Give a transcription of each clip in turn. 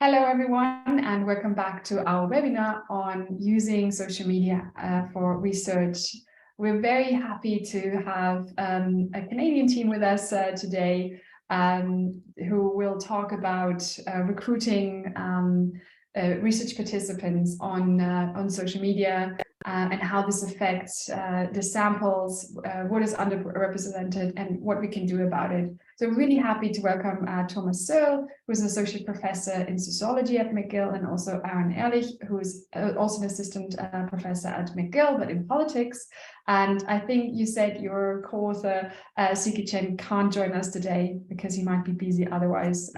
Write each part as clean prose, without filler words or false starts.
Hello, everyone, and welcome back to our webinar on using social media for research. We're very happy to have a Canadian team with us today who will talk about recruiting research participants on social media and how this affects the samples, what is underrepresented, and what we can do about it. So really happy to welcome Thomas Searle, who is an associate professor in sociology at McGill, and also Aaron Ehrlich, who is also an assistant professor at McGill, but in politics. And I think you said your co-author, Siki Chen, can't join us today because he might be busy otherwise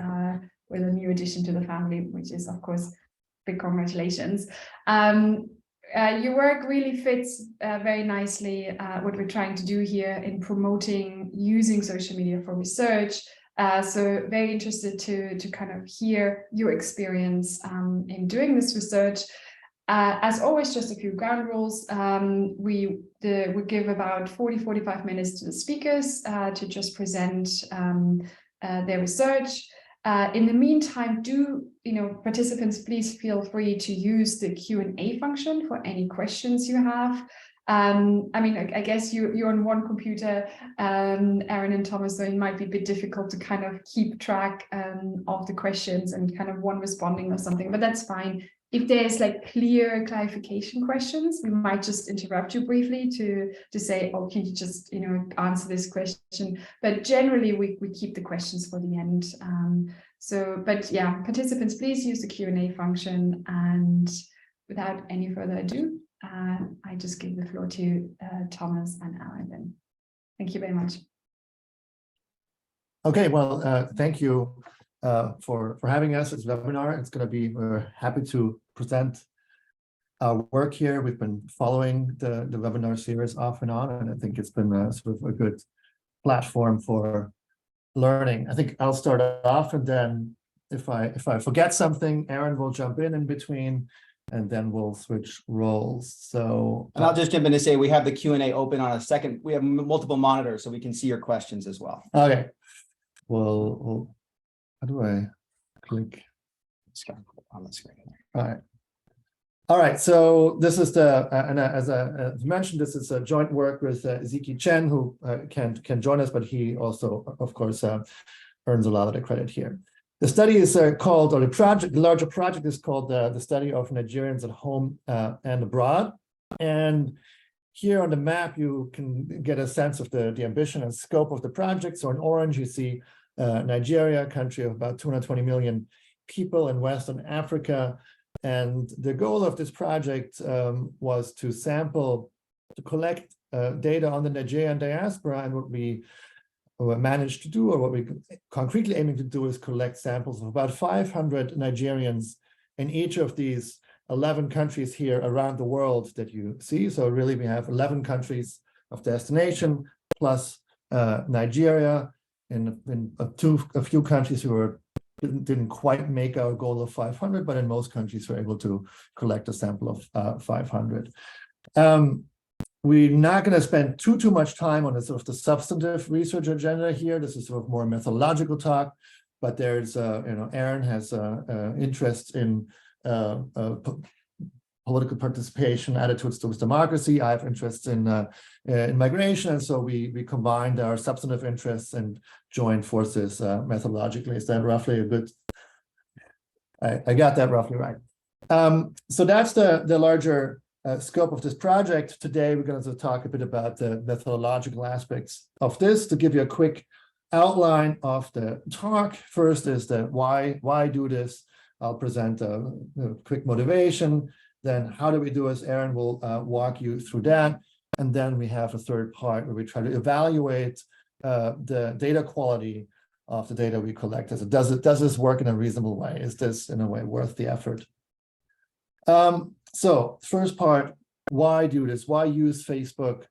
with a new addition to the family, which is, of course, big congratulations. Your work really fits very nicely what we're trying to do here in promoting using social media for research. So very interested to kind of hear your experience in doing this research. As always, just a few ground rules. We give about 40-45 minutes to the speakers to just present their research. In the meantime, participants, please feel free to use the Q&A function for any questions you have. I guess you're on one computer, Aaron and Thomas, so it might be a bit difficult to kind of keep track of the questions and kind of one responding or something, but that's fine. If there's like clear clarification questions, we might just interrupt you briefly to say, oh, can you just answer this question? But generally, we keep the questions for the end. But yeah, participants, please use the Q&A function. And without any further ado, I just give the floor to Thomas and Aaron then. Thank you very much. Okay, well, thank you for having us at this webinar. It's going to be, we're happy to present our work here. We've been following the webinar series off and on, and I think it's been sort of a good platform for learning. I think I'll start off, and then if I forget something, Aaron will jump in between, and then we'll switch roles. So, and I'll just jump in to say we have the Q&A open on a second. We have multiple monitors, so we can see your questions as well. Okay. Well, how do I click? It's on the screen. All right. So this is as mentioned, this is a joint work with Siki Chen, who can join us, but he also, of course, earns a lot of the credit here. The study is called, or the larger project is called the Study of Nigerians at Home and Abroad. And here on the map, you can get a sense of the ambition and scope of the project. So in orange, you see Nigeria, a country of about 220 million people in Western Africa. And the goal of this project was to collect data on the Nigerian diaspora. And what we managed to do, or what we concretely aiming to do, is collect samples of about 500 Nigerians in each of these 11 countries here around the world that you see. So really, we have 11 countries of destination plus Nigeria, and a few countries who didn't quite make our goal of 500, but in most countries we're able to collect a sample of 500. We're not going to spend too much time on the sort of the substantive research agenda here. This is sort of more methodological talk, but there's Aaron has interest in political participation, attitudes towards democracy. I have interests in migration, and so we combined our substantive interests and joined forces methodologically. Is that roughly a good? I got that roughly right. So that's the larger scope of this project. Today, we're going to talk a bit about the methodological aspects of this. To give you a quick outline of the talk, first is the why do this. I'll present a quick motivation. Then how do we do this? Aaron will walk you through that. And then we have a third part where we try to evaluate the data quality of the data we collect. Does this work in a reasonable way? Is this in a way worth the effort? So first part, why do this? Why use Facebook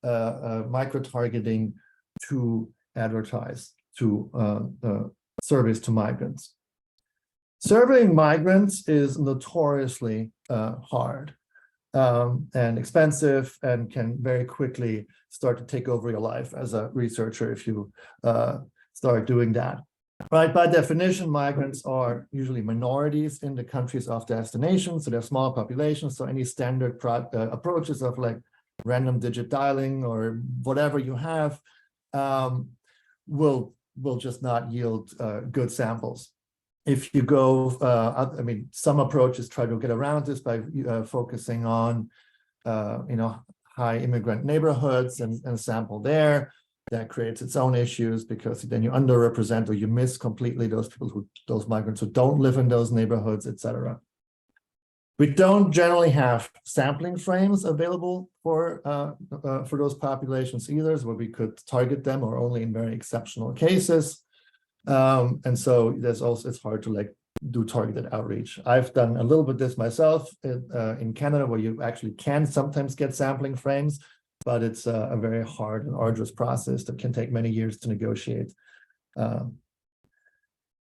micro-targeting to advertise to surveys to migrants? Surveying migrants is notoriously hard and expensive, and can very quickly start to take over your life as a researcher if you start doing that. Right, by definition, migrants are usually minorities in the countries of destination, so they're small populations. So any standard approaches of like random digit dialing or whatever you have will just not yield good samples. If you go, I mean, some approaches try to get around this by focusing on, high immigrant neighborhoods and sample there. That creates its own issues because then you underrepresent or you miss completely those migrants who don't live in those neighborhoods, etc. We don't generally have sampling frames available for those populations either, where we could target them or only in very exceptional cases. And so it's hard to like do targeted outreach. I've done a little bit this myself in Canada, where you actually can sometimes get sampling frames, but it's a very hard and arduous process that can take many years to negotiate.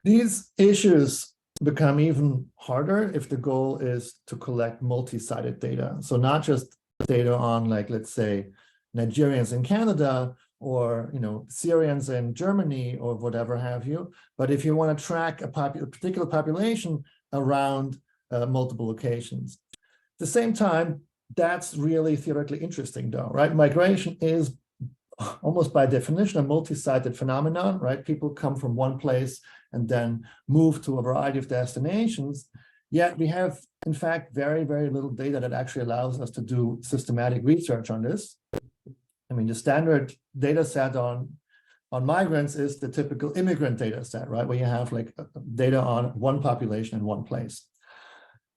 These issues become even harder if the goal is to collect multi-sided data. So not just data on, like, let's say, Nigerians in Canada or Syrians in Germany or whatever have you, but if you want to track a particular population around multiple locations. At the same time, that's really theoretically interesting though, right? Migration is almost by definition a multi-sided phenomenon, right? People come from one place and then move to a variety of destinations. Yet we have, in fact, very, very little data that actually allows us to do systematic research on this. I mean, the standard data set on migrants is the typical immigrant data set, right? Where you have like data on one population in one place.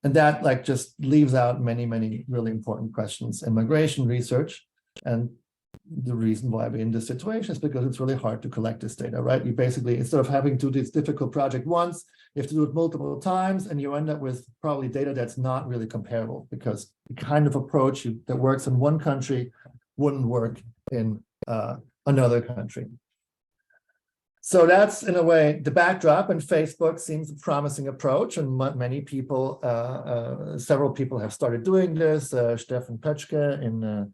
And that like just leaves out many, many really important questions in migration research. And the reason why we're in this situation is because it's really hard to collect this data, right? You basically, instead of having to do this difficult project once, you have to do it multiple times, and you end up with probably data that's not really comparable, because the kind of approach that works in one country wouldn't work in another country. So that's, in a way, the backdrop, and Facebook seems a promising approach, and many people, several people have started doing this. Stefan Pötschke,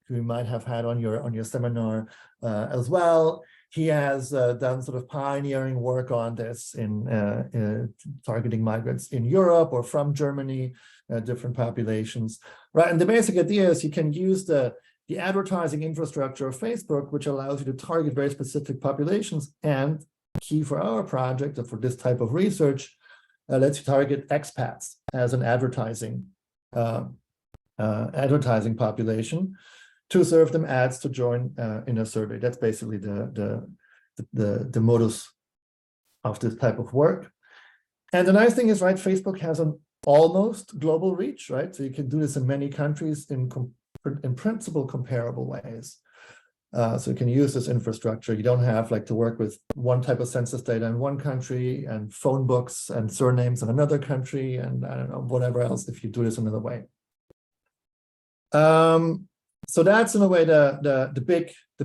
who you might have had on your seminar as well. He has done sort of pioneering work on this in targeting migrants in Europe or from Germany, different populations, right? And the basic idea is you can use the advertising infrastructure of Facebook, which allows you to target very specific populations, and key for our project and for this type of research, lets you target expats as an advertising population to serve them ads to join in a survey. That's basically the modus of this type of work. And the nice thing is, right, Facebook has an almost global reach, right? So you can do this in many countries in principle comparable ways. So you can use this infrastructure. You don't have like to work with one type of census data in one country and phone books and surnames in another country and I don't know, whatever else, if you do this another way. So that's in a way the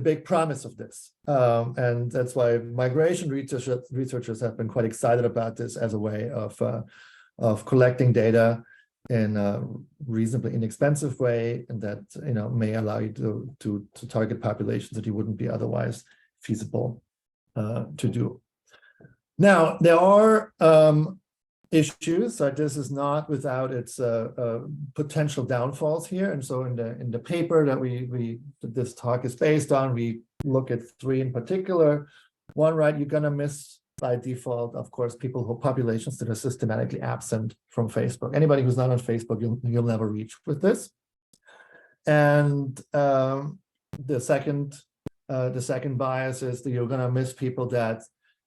big promise of this. And that's why migration researchers have been quite excited about this as a way of collecting data in a reasonably inexpensive way, and that may allow you to target populations that you wouldn't be otherwise feasible to do. Now there are issues, so this is not without its potential downfalls here. And so in the paper that this talk is based on, we look at 3 in particular. One, right, you're gonna miss by default, of course, populations that are systematically absent from Facebook. Anybody who's not on Facebook, you'll never reach with this. And the second bias is that you're going to miss people that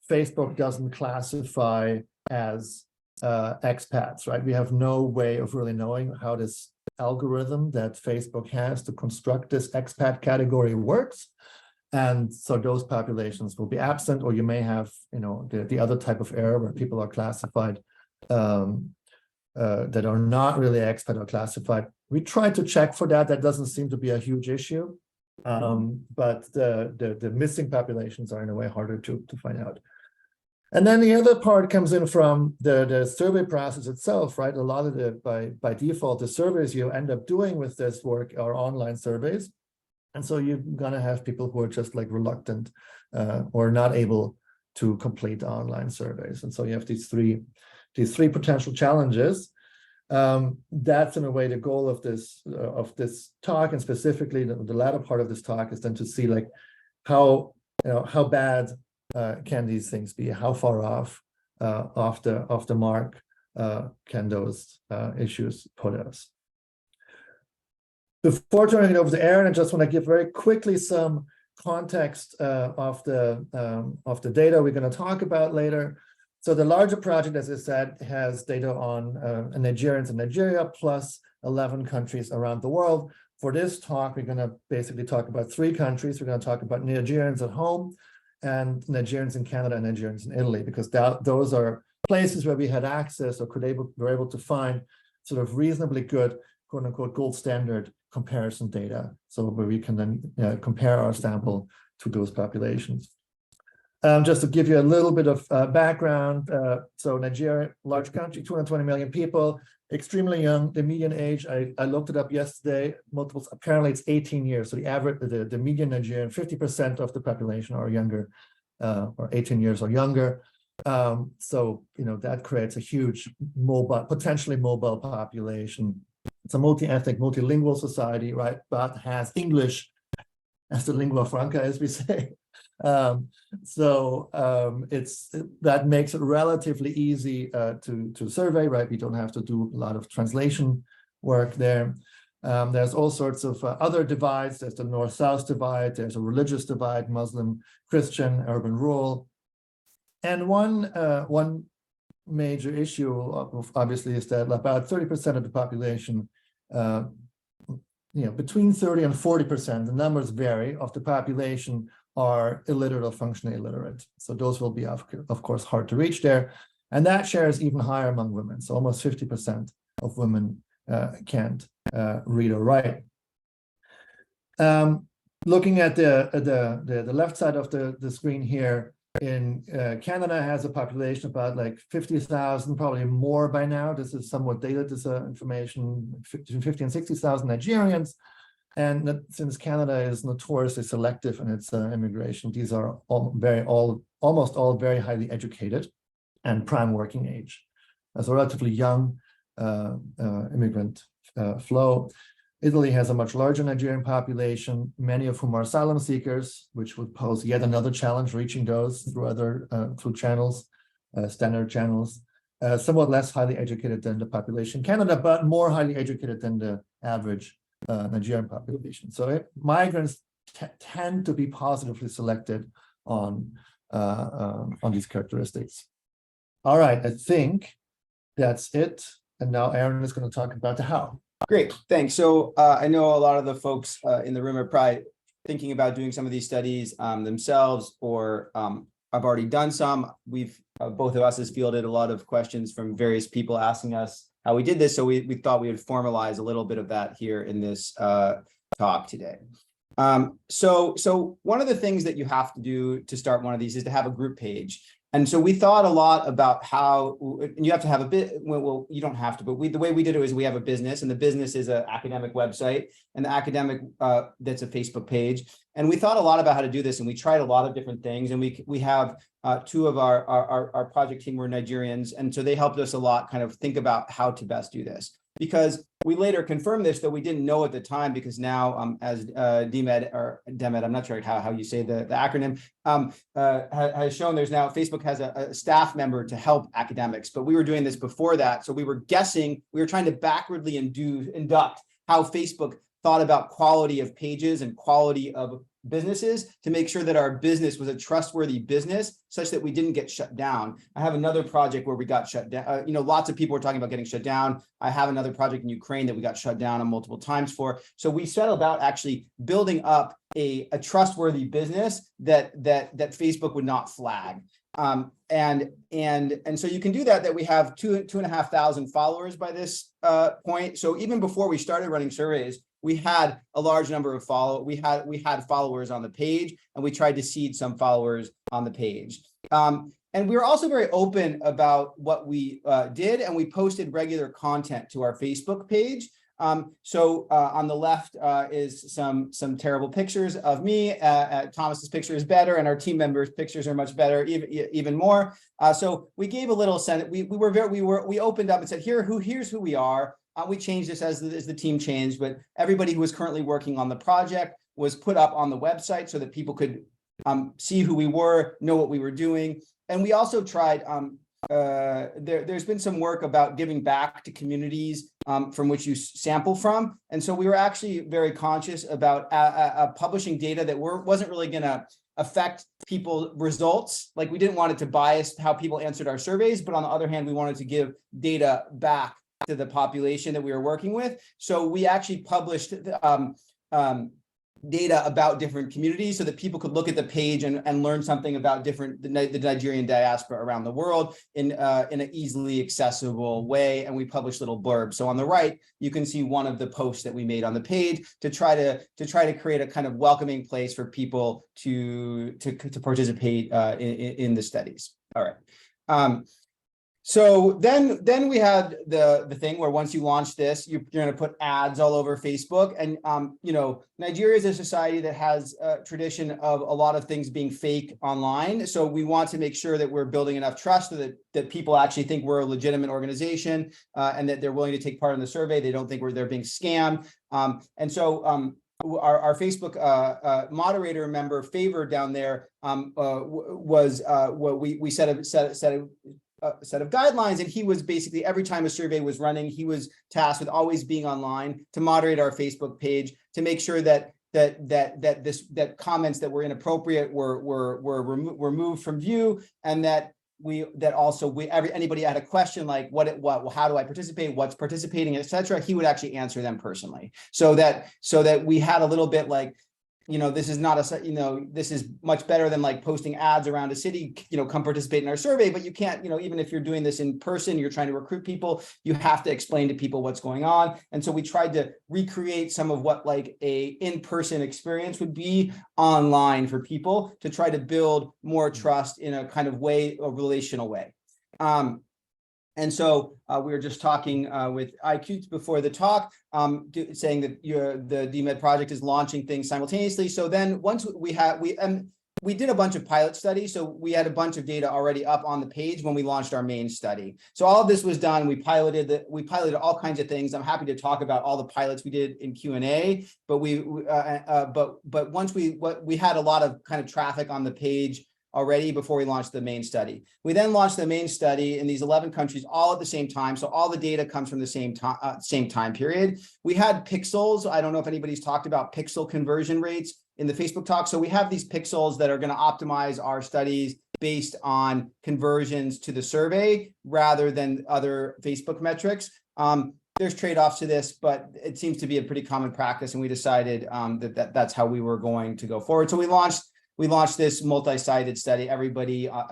Facebook doesn't classify as expats, right? We have no way of really knowing how this algorithm that Facebook has to construct this expat category works. And so those populations will be absent, or you may have, the other type of error where people are classified that are not really expat or classified. We try to check for that. That doesn't seem to be a huge issue, but the missing populations are in a way harder to find out. And then the other part comes in from the survey process itself, right? A lot of by default, the surveys you end up doing with this work are online surveys. And so you're going to have people who are just like reluctant or not able to complete online surveys. And so you have these three potential challenges. That's in a way the goal of this talk, and specifically the latter part of this talk is then to see like how bad can these things be? How far off the mark can those issues put us? Before turning it over to Aaron, I just want to give very quickly some context of the data we're going to talk about later. So the larger project, as I said, has data on Nigerians in Nigeria plus 11 countries around the world. For this talk, we're going to basically talk about 3 countries. We're going to talk about Nigerians at home and Nigerians in Canada and Nigerians in Italy, because those are places where we had access or were able to find sort of reasonably good, quote unquote, gold standard comparison data. So where we can then compare our sample to those populations. Just to give you a little bit of background, so Nigeria, large country, 220 million people, extremely young. The median age, I looked it up yesterday, apparently it's 18 years. So the median Nigerian, 50% of the population are younger, or 18 years or younger. So, that creates a huge potentially mobile population. It's a multi-ethnic, multilingual society, right? But has English as the lingua franca, as we say. That makes it relatively easy to survey, right? We don't have to do a lot of translation work there. There's all sorts of other divides. There's the north-south divide. There's a religious divide: Muslim, Christian, urban, rural. And one major issue, obviously, is that about 30% of the population, between 30 and 40%, the numbers vary, of the population are illiterate or functionally illiterate. So those will be, of course, hard to reach there. And that share is even higher among women. So almost 50% of women can't read or write. Looking at the left side of the screen here, in Canada has a population about like 50,000, probably more by now. This is somewhat dated, this information, between 50 and 60,000 Nigerians. And since Canada is notoriously selective in its immigration, these are almost all very highly educated and prime working age. As a relatively young immigrant flow. Italy has a much larger Nigerian population, many of whom are asylum seekers, which would pose yet another challenge reaching those through channels, standard channels. Somewhat less highly educated than the population in Canada, but more highly educated than the average Nigerian population. So migrants tend to be positively selected on these characteristics. All right, I think that's it. And now Aaron is going to talk about the how. Great, thanks. So I know a lot of the folks in the room are probably thinking about doing some of these studies themselves, or I've already done some. We've both of us has fielded a lot of questions from various people asking us how we did this. So we thought we would formalize a little bit of that here in this talk today. So one of the things that you have to do to start one of these is to have a group page. And so we thought a lot about how, and you have to have a bit, well, you don't have to, but the way we did it is we have a business, and the business is an academic website, and the academic, that's a Facebook page. And we thought a lot about how to do this, and we tried a lot of different things. And we have two of our project team were Nigerians. And so they helped us a lot kind of think about how to best do this. Because we later confirmed this, though we didn't know at the time, because now as Demed, I'm not sure how you say the acronym, has shown, there's now Facebook has a staff member to help academics, but we were doing this before that. So we were guessing, we were trying to backwardly induct how Facebook thought about quality of pages and quality of businesses to make sure that our business was a trustworthy business such that we didn't get shut down. I have another project where we got shut down. Lots of people were talking about getting shut down. I have another project in Ukraine that we got shut down on multiple times for. So we set about actually building up a trustworthy business that Facebook would not flag. And so you can do that we have 2,500 followers by this point. So even before we started running surveys, we had a large number of we had followers on the page, and we tried to seed some followers on the page. And we were also very open about what we did, and we posted regular content to our Facebook page. On the left is some terrible pictures of me. Thomas's picture is better, and our team members' pictures are much better, even more. So we gave a little sense. We opened up and said, here's who we are. We changed this as the team changed, but everybody who was currently working on the project was put up on the website so that people could see who we were, know what we were doing. And we also tried, there's been some work about giving back to communities from which you sample from. And so we were actually very conscious about publishing data that wasn't really going to affect people's results. Like, we didn't want it to bias how people answered our surveys, but on the other hand, we wanted to give data back to the population that we were working with. So we actually published data about different communities so that people could look at the page and learn something about the Nigerian diaspora around the world in an easily accessible way. And we published little blurbs. So on the right, you can see one of the posts that we made on the page to try to create a kind of welcoming place for people to participate in the studies. All right. So then we had the thing where once you launch this, you're going to put ads all over Facebook. And, Nigeria is a society that has a tradition of a lot of things being fake online. So we want to make sure that we're building enough trust so that people actually think we're a legitimate organization and that they're willing to take part in the survey. They don't think they're being scammed. And so our Facebook moderator member Favor down there was what we set a set of guidelines, and he was basically, every time a survey was running, he was tasked with always being online to moderate our Facebook page to make sure that comments that were inappropriate were removed from view, and that anybody had a question like how do I participate, what's participating, etc. He would actually answer them personally, so that we had a little bit like, this is not this is much better than like posting ads around a city, come participate in our survey, but you can't, even if you're doing this in person, you're trying to recruit people, you have to explain to people what's going on. And so we tried to recreate some of what like a in-person experience would be online for people to try to build more trust in a kind of way, a relational way. And so we were just talking with IQ before the talk, saying that the DMED project is launching things simultaneously. So then once we did a bunch of pilot studies. So we had a bunch of data already up on the page when we launched our main study. So all of this was done. We piloted all kinds of things. I'm happy to talk about all the pilots we did in Q&A, but once we had a lot of kind of traffic on the page already before we launched the main study. We then launched the main study in these 11 countries all at the same time. So all the data comes from the same time period. We had pixels. I don't know if anybody's talked about pixel conversion rates in the Facebook talk. So we have these pixels that are going to optimize our studies based on conversions to the survey rather than other Facebook metrics. There's trade-offs to this, but it seems to be a pretty common practice. And we decided that's how we were going to go forward. So we launched this multi-sided study, everybody at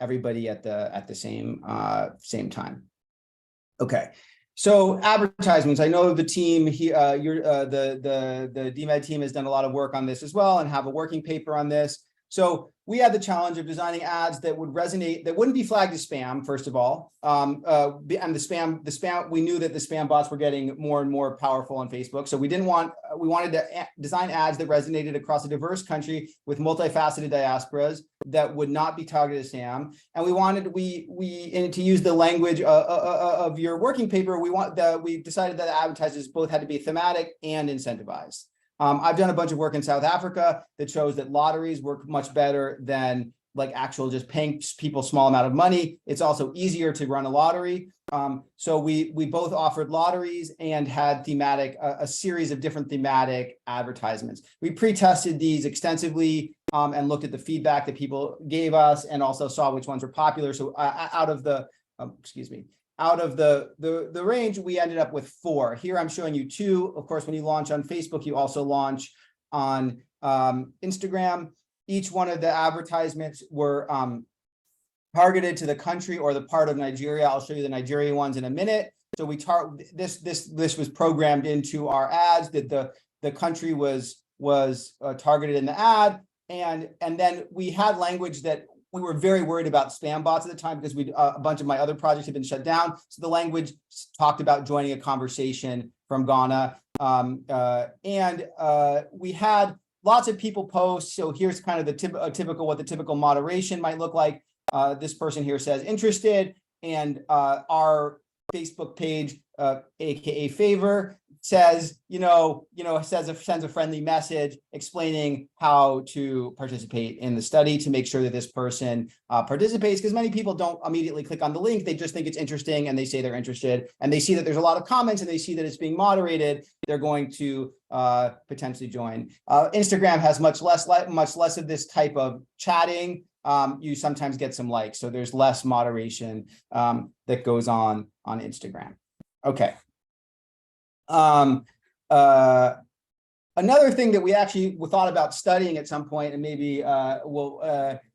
the same time. Okay, so advertisements. I know the team here, the DMED team has done a lot of work on this as well and have a working paper on this. So we had the challenge of designing ads that would resonate, that wouldn't be flagged as spam, first of all. And the spam, we knew that the spam bots were getting more and more powerful on Facebook. So we wanted to design ads that resonated across a diverse country with multifaceted diasporas that would not be targeted as spam. And we wanted, to use the language of your working paper, we decided that advertisers both had to be thematic and incentivized. I've done a bunch of work in South Africa that shows that lotteries work much better than like actual just paying people small amount of money. It's also easier to run a lottery. So we both offered lotteries and had a series of different thematic advertisements. We pre-tested these extensively and looked at the feedback that people gave us and also saw which ones were popular. So out of the range, we ended up with 4. Here I'm showing you 2. Of course, when you launch on Facebook, you also launch on Instagram. Each one of the advertisements were targeted to the country or the part of Nigeria. I'll show you the Nigerian ones in a minute. So this was programmed into our ads that the country was targeted in the ad, and then we had language that we were very worried about spam bots at the time because a bunch of my other projects had been shut down. So the language talked about joining a conversation Ghana. We had lots of people post. So here's kind of the typical, what the typical moderation might look like. This person here says interested, and our Facebook page, aka Favor, says, sends a friendly message explaining how to participate in the study to make sure that this person participates, because many people don't immediately click on the link. They just think it's interesting and they say they're interested, and they see that there's a lot of comments and they see that it's being moderated. They're going to potentially join. Instagram has much less of this type of chatting. You sometimes get some likes, so there's less moderation that goes on Instagram. Okay. Another thing that we actually thought about studying at some point, and maybe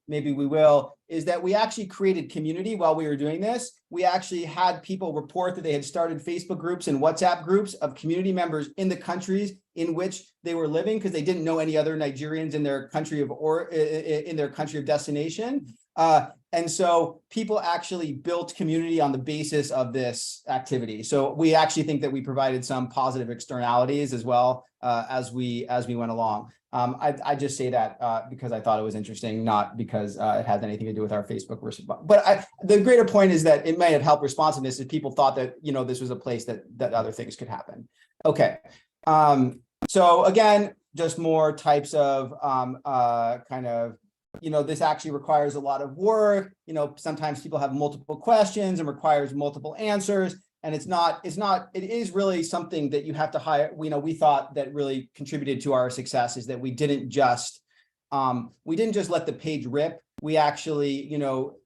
maybe we will, is that we actually created community while we were doing this. We actually had people report that they had started Facebook groups and WhatsApp groups of community members in the countries in which they were living, because they didn't know any other Nigerians in their country of destination. And so people actually built community on the basis of this activity. So we actually think that we provided some positive externalities as well as we went along. I just say that because I thought it was interesting, not because it has anything to do with our Facebook response. But the greater point is that it may have helped responsiveness if people thought that, this was a place that other things could happen. Okay. So again, just more types of this actually requires a lot of work. Sometimes people have multiple questions and requires multiple answers. And it is really something that you have to hire. We thought that really contributed to our success is that we didn't just let the page rip. We actually,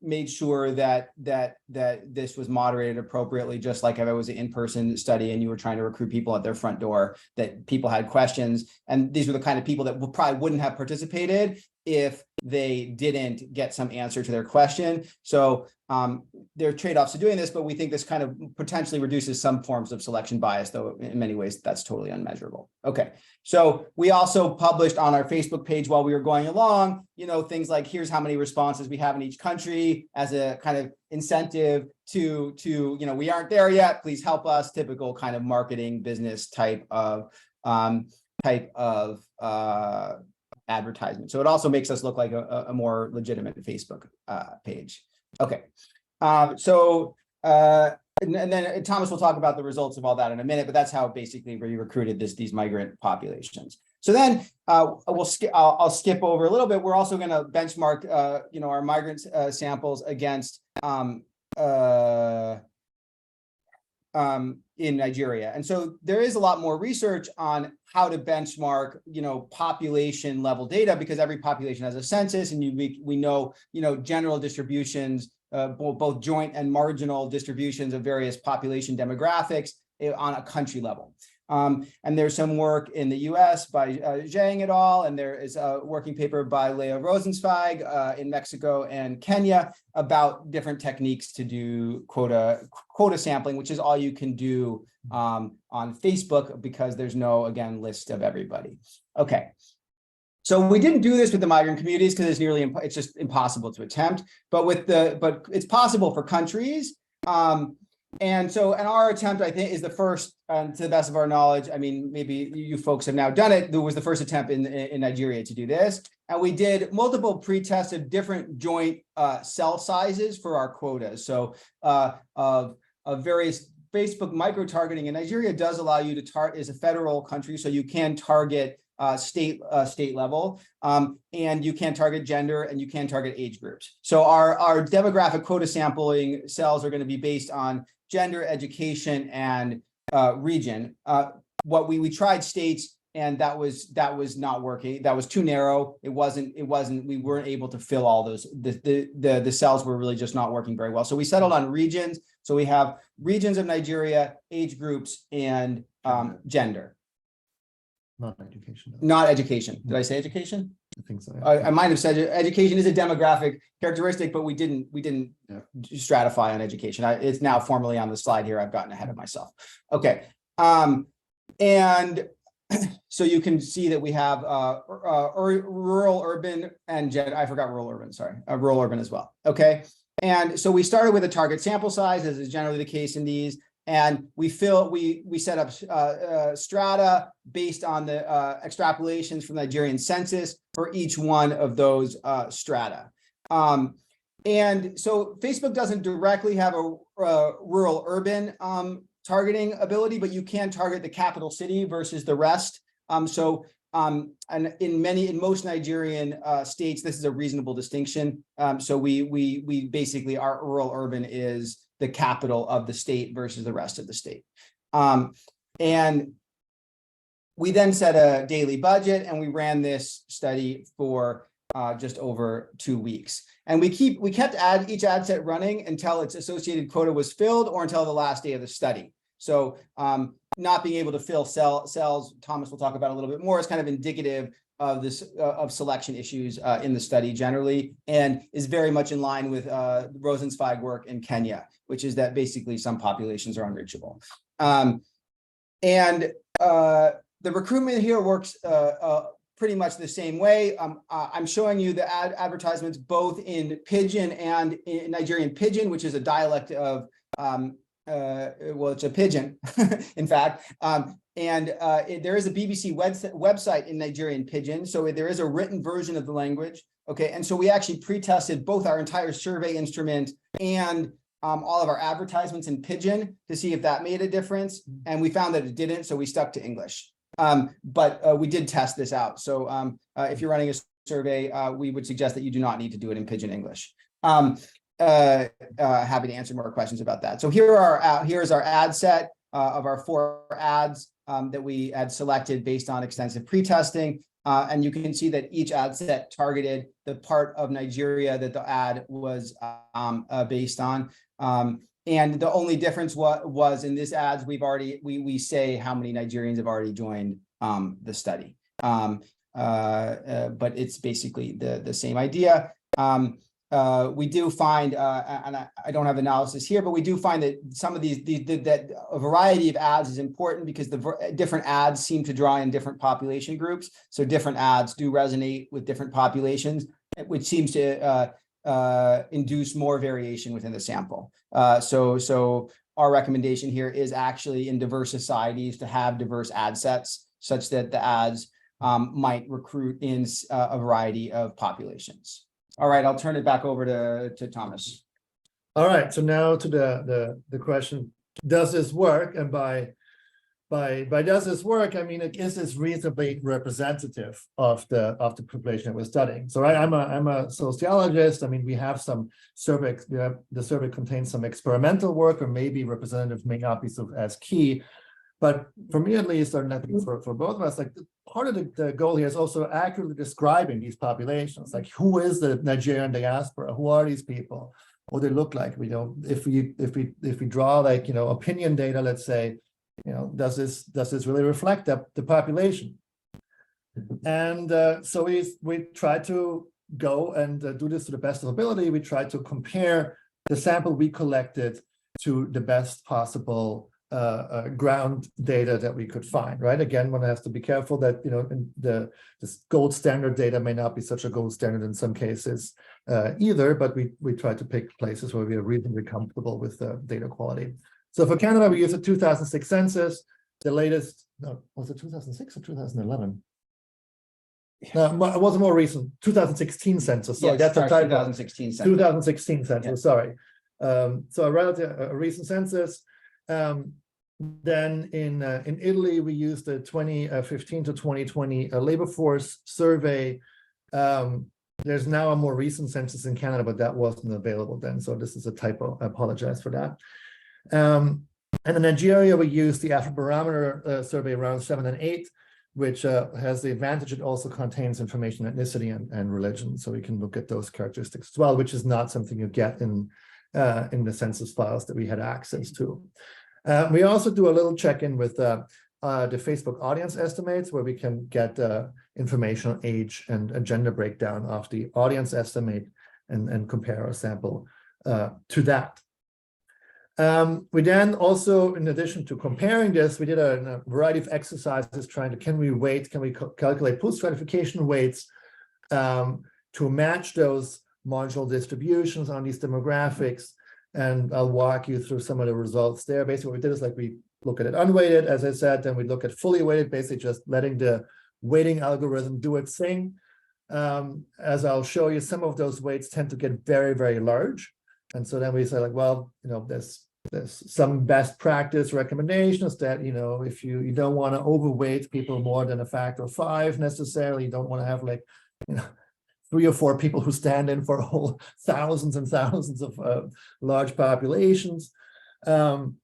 made sure that this was moderated appropriately, just like if it was an in-person study and you were trying to recruit people at their front door, that people had questions. And these were the kind of people that probably wouldn't have participated if they didn't get some answer to their question. So there are trade-offs to doing this, but we think this kind of potentially reduces some forms of selection bias, though in many ways that's totally unmeasurable. Okay, so we also published on our Facebook page while we were going along, things like, here's how many responses we have in each country as a kind of incentive to we aren't there yet, please help us, typical kind of marketing business type of advertisement. So it also makes us look like a more legitimate Facebook page. Okay. And then Thomas will talk about the results of all that in a minute, but that's how basically we recruited these migrant populations. So then I'll skip over a little bit. We're also going to benchmark our migrant samples against in Nigeria. And so there is a lot more research on how to benchmark, population level data, because every population has a census, and we know, general distributions, both joint and marginal distributions of various population demographics on a country level. And there's some work in the US by Zhang et al. And there is a working paper by Leah Rosenzweig in Mexico and Kenya about different techniques to do quota sampling, which is all you can do on Facebook, because there's no, again, list of everybody. Okay. So we didn't do this with the migrant communities because it's just impossible to attempt, but it's possible for countries. And our attempt, I think, is the first, to the best of our knowledge. I mean, maybe you folks have now done it. There was the first attempt in Nigeria to do this. And we did multiple pre-tests of different joint cell sizes for our quotas. So of various Facebook micro-targeting in Nigeria does allow you to target, is a federal country, so you can target state level, and you can target gender, and you can target age groups. So our demographic quota sampling cells are going to be based on gender, education, and region. What we tried states, and that was not working. That was too narrow. It wasn't. We weren't able to fill all those. The cells were really just not working very well. So we settled on regions. So we have regions of Nigeria, age groups, and gender. Not education. Not education. Did I say education? I think so. Yeah. I might have said education is a demographic characteristic, but we didn't stratify on education. It's now formally on the slide here. I've gotten ahead of myself. Okay. And so you can see that we have rural, urban, and I forgot rural, urban. Sorry, rural, urban as well. Okay. And so we started with a target sample size, as is generally the case in these. And we set up strata based on the extrapolations from the Nigerian census for each one of those strata. And so Facebook doesn't directly have a rural urban targeting ability, but you can target the capital city versus the rest. And in most Nigerian states, this is a reasonable distinction. So we basically, our rural urban is the capital of the state versus the rest of the state. And we then set a daily budget, and we ran this study for just over 2 weeks. And we kept each ad set running until its associated quota was filled or until the last day of the study. So not being able to fill cells, Thomas will talk about a little bit more, is kind of indicative of this of selection issues in the study generally, and is very much in line with Rosenzweig work in Kenya, which is that basically some populations are unreachable. The recruitment here works pretty much the same way. I'm showing you the advertisements both in Pidgin and in Nigerian Pidgin, which is a dialect of well, it's a Pidgin, in fact. There is a BBC website in Nigerian Pidgin, so there is a written version of the language. Okay, and so we actually pre-tested both our entire survey instrument and all of our advertisements in Pidgin to see if that made a difference, and we found that it didn't, so we stuck to English. But we did test this out. So if you're running a survey, we would suggest that you do not need to do it in Pidgin English. Happy to answer more questions about that. So here's our ad set of our 4 ads that we had selected based on extensive pre-testing. And you can see that each ad set targeted the part of Nigeria that the ad was based on. And the only difference was in this ads, we say how many Nigerians have already joined the study. But it's basically the same idea. We do find, and I don't have analysis here, but we do find that some of that a variety of ads is important because the different ads seem to draw in different population groups. So different ads do resonate with different populations, which seems to induce more variation within the sample. So our recommendation here is actually in diverse societies to have diverse ad sets such that the ads might recruit in a variety of populations. All right, I'll turn it back over to Thomas. All right, so now to the question, does this work? And by does this work, I mean, is this reasonably representative of the population that we're studying? So I'm a sociologist. I mean, we have some survey. The survey contains some experimental work, or maybe representative may not be so as key. But for me, at least, or I think for both of us, like part of the goal here is also accurately describing these populations. Like, who is the Nigerian diaspora? Who are these people? What do they look like? If we draw like opinion data, let's say, does this really reflect the population? And so we try to go and do this to the best of ability. We try to compare the sample we collected to the best possible ground data that we could find, right? Again, one has to be careful that this gold standard data may not be such a gold standard in some cases either, but we try to pick places where we are reasonably comfortable with the data quality. So for Canada, we used the 2006 census. The latest, no, was it 2006 or 2011? It was a more recent 2016 census. Sorry, yes, that's a typo. 2016 census. 2016 census. Yeah. Sorry. So a recent census. Then in Italy, we used the 2015 to 2020 labor force survey. There's now a more recent census in Canada, but that wasn't available then. So this is a typo. I apologize for that. And in Nigeria, we used the Afrobarometer survey around 7 and 8, which has the advantage it also contains information on ethnicity and religion. So we can look at those characteristics as well, which is not something you get in the census files that we had access to. We also do a little check-in with the Facebook audience estimates, where we can get information on age and gender breakdown of the audience estimate and compare our sample to that. We then also, in addition to comparing this, we did a variety of exercises trying to, can we calculate post-stratification weights to match those marginal distributions on these demographics And I'll walk you through some of the results there. Basically, what we did is like we look at it unweighted, as I said, then we look at fully weighted, basically just letting the weighting algorithm do its thing. As I'll show you, some of those weights tend to get very, very large. And so then we say like, well, there's some best practice recommendations that, if you don't want to overweight people more than a factor of 5 necessarily, you don't want to have like, 3 or 4 people who stand in for whole thousands and thousands of large populations. And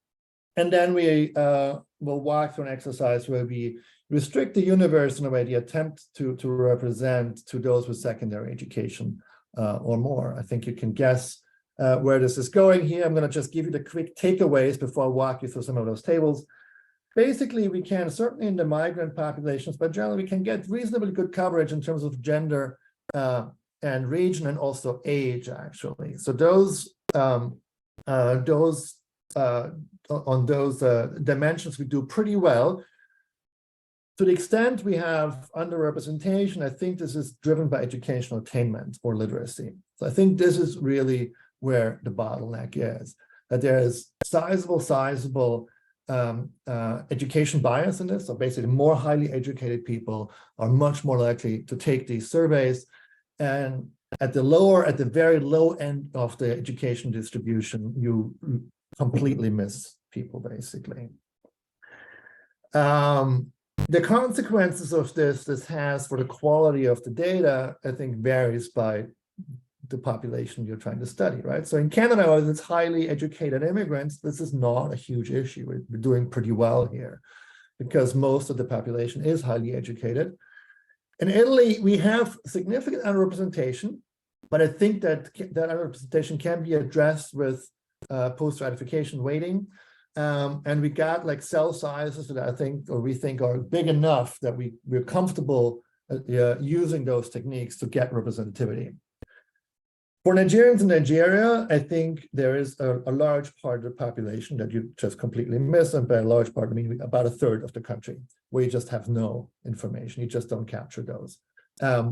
then we will walk through an exercise where we restrict the universe in a way, the attempt to represent to those with secondary education or more. I think you can guess where this is going here. I'm going to just give you the quick takeaways before I walk you through some of those tables. Basically, we can, certainly in the migrant populations, but generally we can get reasonably good coverage in terms of gender and region and also age, actually. So on those dimensions, we do pretty well. To the extent we have underrepresentation, I think this is driven by educational attainment or literacy. So I think this is really where the bottleneck is, that there is sizable education bias in this. So basically, more highly educated people are much more likely to take these surveys. And at the very low end of the education distribution, you completely miss people, basically. The consequences of this has for the quality of the data, I think, varies by the population you're trying to study, right? So in Canada, with its highly educated immigrants, this is not a huge issue. We're doing pretty well here because most of the population is highly educated. In Italy, we have significant underrepresentation, but I think that underrepresentation can be addressed with post-ratification weighting. And we got like cell sizes that I think, or we think, are big enough that we're comfortable using those techniques to get representativity. For Nigerians in Nigeria, I think there is a large part of the population that you just completely miss, and by a large part, I mean about a third of the country, where you just have no information, you just don't capture those,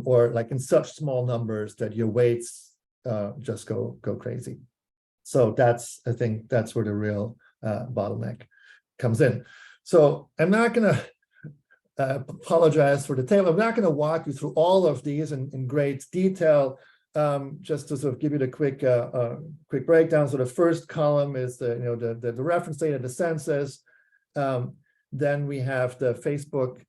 or like in such small numbers that your weights just go crazy. So I think that's where the real bottleneck comes in. So I'm not going to apologize for the table. I'm not going to walk you through all of these in great detail. Just to sort of give you the quick breakdown. So the first column is the reference data, the census. Then we have the Facebook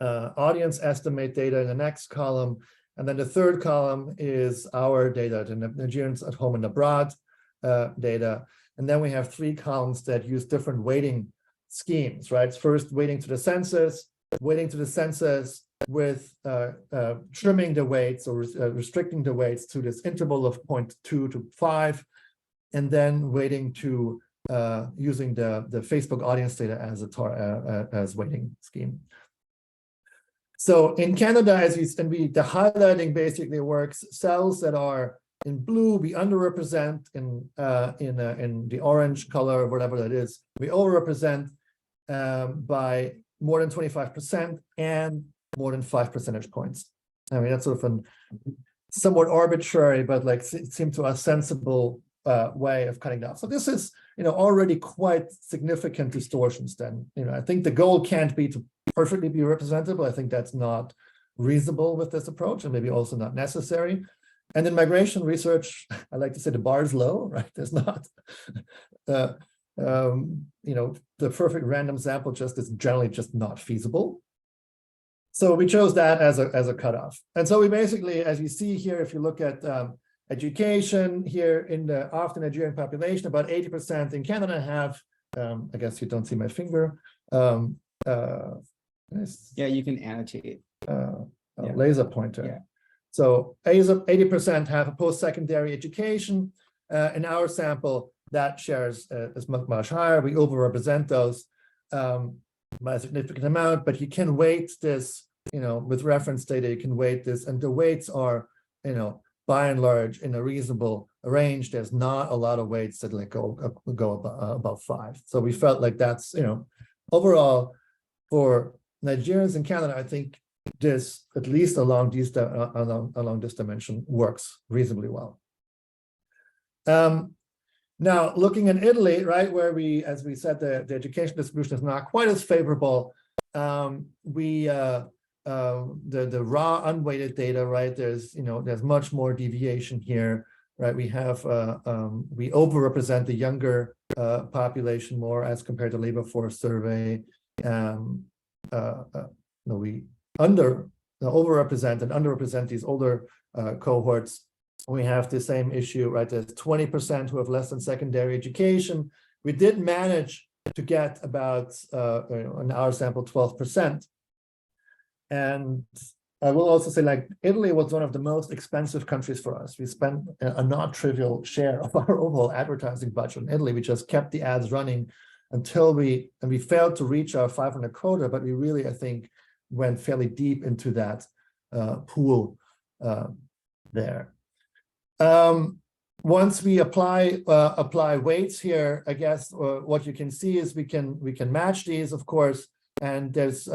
audience estimate data in the next column. And then the third column is our data, the Nigerians at home and abroad data. And then we have 3 columns that use different weighting schemes, right? First, weighting to the census with trimming the weights or restricting the weights to this interval of 0.2 to 5, and then weighting to using the Facebook audience data as weighting scheme. So in Canada, the highlighting basically works. Cells that are in blue, we underrepresent. In the orange color, whatever that is, we overrepresent by more than 25% and more than 5 percentage points. I mean, that's sort of a somewhat arbitrary, but like it seemed to us sensible way of cutting down. So this is, already quite significant distortions. Then, I think the goal can't be to perfectly be representable. I think that's not reasonable with this approach, and maybe also not necessary. And in migration research, I like to say the bar is low, right? There's not, the perfect random sample just is generally just not feasible. So we chose that as a cutoff. And so we basically, as you see here, if you look at education here in the often Nigerian population, about 80% in Canada have, I guess you don't see my finger. Yeah, you can annotate. Laser pointer. Yeah. So 80% have a post-secondary education. In our sample, that shares is much higher. We overrepresent those by a significant amount, but you can weight this, with reference data, you can weight this, and the weights are, by and large, in a reasonable range. There's not a lot of weights that like go above 5. So we felt like that's, overall for Nigerians in Canada, I think this, at least along this dimension, works reasonably well. Now, looking at Italy, right, where we, as we said, the education distribution is not quite as favorable. The raw unweighted data, right? There's much more deviation here, right? We have we overrepresent the younger population more as compared to labor force survey. We overrepresent and underrepresent these older cohorts. We have the same issue, right? There's 20% who have less than secondary education. We did manage to get about, in our sample, 12%. And I will also say, like, Italy was one of the most expensive countries for us. We spent a not trivial share of our overall advertising budget in Italy. We just kept the ads running until we failed to reach our 500 quota, but we really, I think, went fairly deep into that pool there. Once we apply weights here, I guess what you can see is we can match these, of course, and there's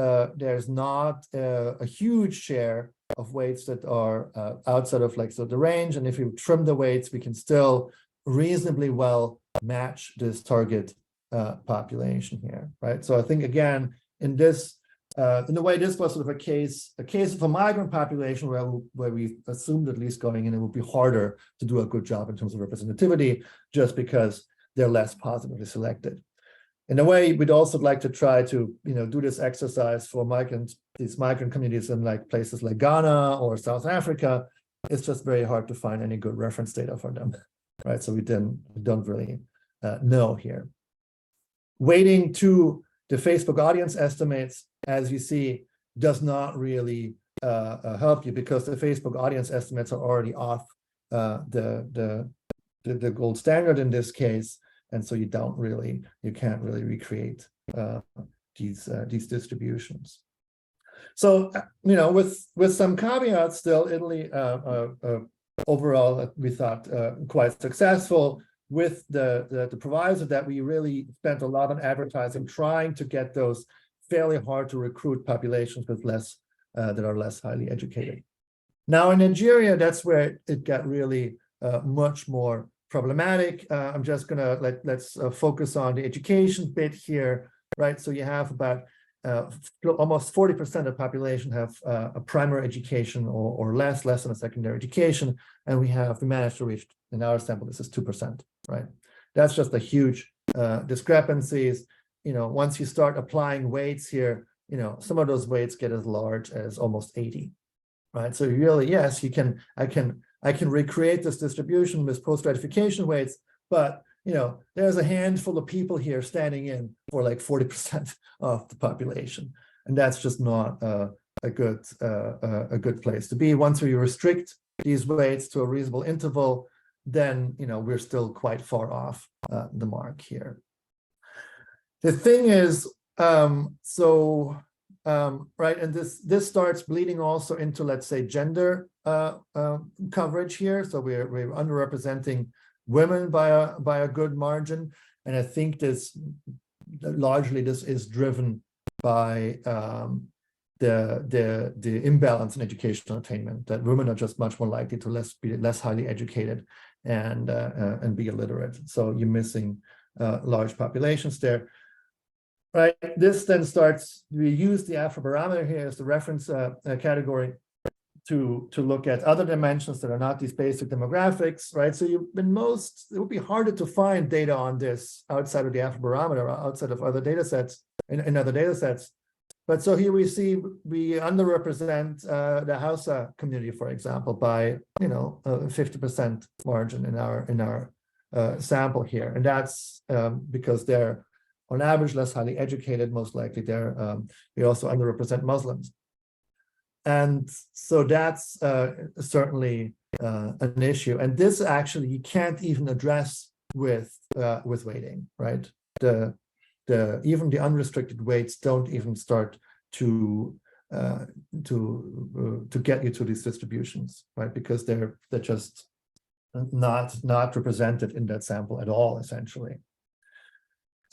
not a huge share of weights that are outside of the range, and if you trim the weights, we can still reasonably well match this target population here, right? So I think, again, in a way, this was sort of a case of a migrant population where we assumed, at least going in, it would be harder to do a good job in terms of representativity, just because they're less positively selected. In a way, we'd also like to try to do this exercise for these migrant communities in places like Ghana or South Africa. It's just very hard to find any good reference data for them, right? So we don't really know here. Weighting to the Facebook audience estimates, as you see, does not really help you, because the Facebook audience estimates are already off the gold standard in this case, and so you can't really recreate these distributions. So with some caveats, still, Italy overall we thought quite successful, with the proviso that we really spent a lot on advertising, trying to get those fairly hard to recruit populations with that are less highly educated. Now in Nigeria, that's where it got really much more problematic. I'm just gonna let's focus on the education bit here, right? So you have about almost 40% of the population have a primary education or less than a secondary education, and we managed to reach, in our sample, this is 2%, right? That's just a huge discrepancies. Once you start applying weights here, some of those weights get as large as almost 80, right? So really, yes, I can recreate this distribution with post-stratification weights, but there's a handful of people here standing in for 40% of the population, and that's just not a good place to be. Once we restrict these weights to a reasonable interval, then we're still quite far off the mark here. The thing is, right, and this starts bleeding also into, let's say, gender coverage here. So we're underrepresenting women by a good margin, and I think largely this is driven by the imbalance in educational attainment, that women are just much more likely to be less highly educated and be illiterate. So you're missing large populations there, right? This then we use the Afrobarometer here as the reference category to look at other dimensions that are not these basic demographics, right? So it would be harder to find data on this outside of the Afrobarometer, outside of other data sets, in other data sets. But so here we see we underrepresent the Hausa community, for example, by a 50% margin in our sample here, and that's because they're on average less highly educated. Most likely, we also underrepresent Muslims, and so that's certainly an issue. And this actually you can't even address with weighting, right? Even the unrestricted weights don't even start to get you to these distributions, right? Because they're just not represented in that sample at all, essentially.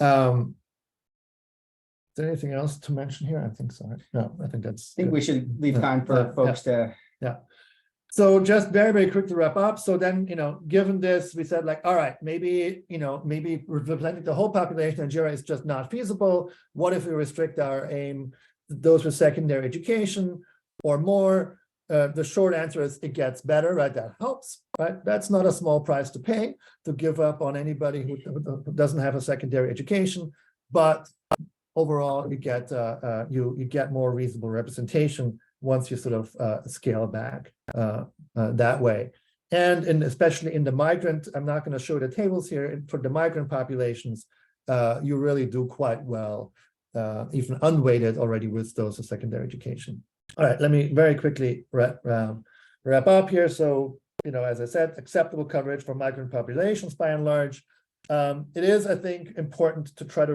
Is there anything else to mention here? I think so. No, I think that's. I think we should leave time for folks to. Yeah. So just very, very quick to wrap up. So then, given this, we said like, all right, maybe representing the whole population in Nigeria is just not feasible. What if we restrict our aim to those with secondary education or more? The short answer is it gets better, right? That helps, right? That's not a small price to pay to give up on anybody who doesn't have a secondary education, but overall you get you get more reasonable representation once you sort of scale back that way. And especially in the migrant, I'm not going to show the tables here, for the migrant populations, you really do quite well, even unweighted already with those of secondary education. All right, let me very quickly wrap up here. So, as I said, acceptable coverage for migrant populations by and large. It is, I think, important to try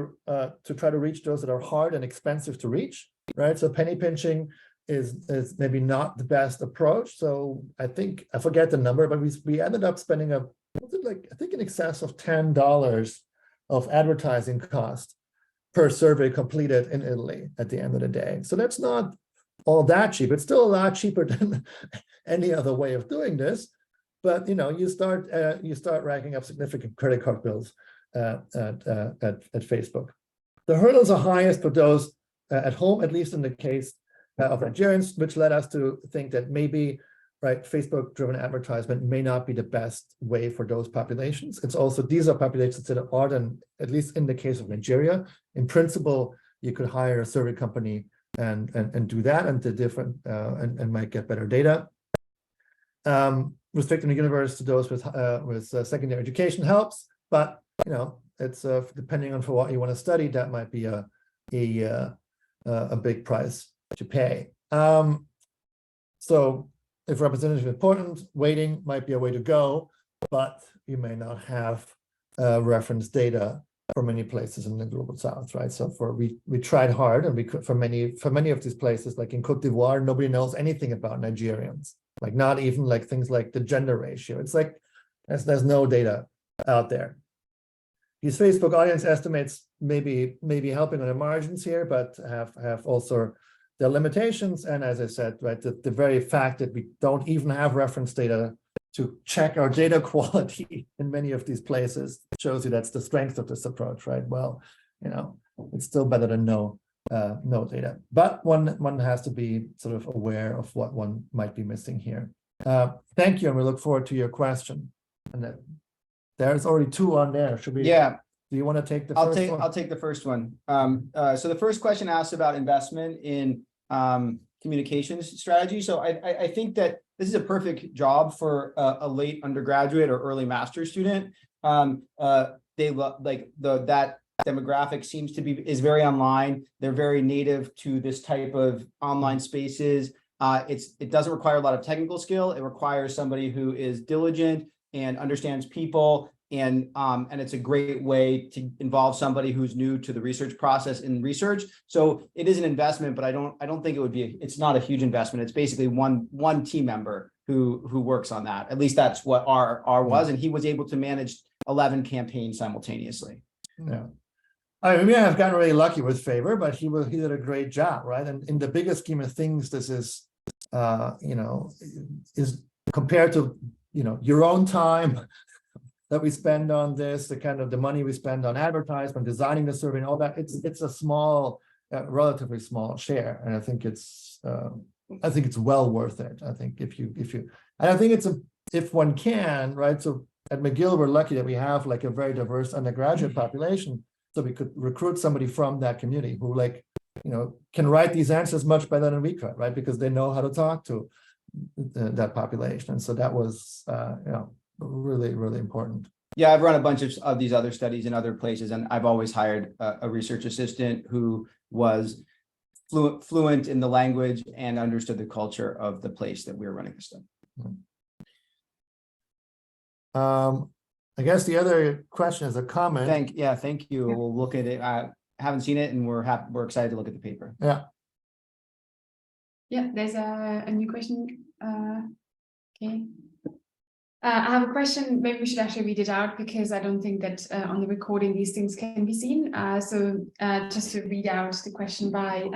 to reach those that are hard and expensive to reach, right? So penny pinching is maybe not the best approach. So I think, I forget the number, but we ended up spending I think in excess of $10 of advertising cost per survey completed in Italy at the end of the day. So that's not all that cheap. It's still a lot cheaper than any other way of doing this. But you start racking up significant credit card bills at Facebook. The hurdles are highest for those at home, at least in the case of Nigerians, which led us to think that maybe, right, Facebook-driven advertisement may not be the best way for those populations. It's also, these are populations that are then, at least in the case of Nigeria, in principle, you could hire a survey company and do that, and the different and might get better data. Restricting the universe to those with secondary education helps, but it's depending on for what you want to study, that might be a big price to pay. So if representative is important, weighting might be a way to go, but you may not have reference data for many places in the global south, right? So we tried hard, and we could for many of these places, like in Cote d'Ivoire, nobody knows anything about Nigerians, like not even like things like the gender ratio. It's like there's no data out there. These Facebook audience estimates may be helping on the margins here, but have also their limitations. And as I said, right, the very fact that we don't even have reference data to check our data quality in many of these places shows you that's the strength of this approach, right? Well, it's still better than no data, but one has to be sort of aware of what one might be missing here. Thank you, and we look forward to your question. And there's already two on there. Should we? Yeah. Do you want to take the first one? I'll take the first one. So the first question asks about investment in communications strategy. So I think that this is a perfect job for a late undergraduate or early master's student. They like that demographic is very online. They're very native to this type of online spaces. It doesn't require a lot of technical skill. It requires somebody who is diligent and understands people. And it's a great way to involve somebody who's new to the research process in research. So it is an investment, but I don't think it's not a huge investment. It's basically one team member who works on that. At least that's what R was, and he was able to manage 11 campaigns simultaneously. Yeah. I mean, we have gotten really lucky with Favor, but he did a great job, right? And in the bigger scheme of things, this is is compared to your own time that we spend on this, the kind of the money we spend on advertisement, designing the survey, and all that. It's a small, relatively small share, and I think it's well worth it. I think if one can, right? So at McGill, we're lucky that we have like a very diverse undergraduate population, so we could recruit somebody from that community who can write these answers much better than we could, right? Because they know how to talk to that population, and so that was really, really important. Yeah, I've run a bunch of these other studies in other places, and I've always hired a research assistant who was fluent in the language and understood the culture of the place that we were running the study. I guess the other question is a comment. Thank you. We'll look at it. I haven't seen it, and we're excited to look at the paper. Yeah. Yeah, there's a new question. Okay. I have a question. Maybe we should actually read it out, because I don't think that on the recording these things can be seen. So just to read out the question by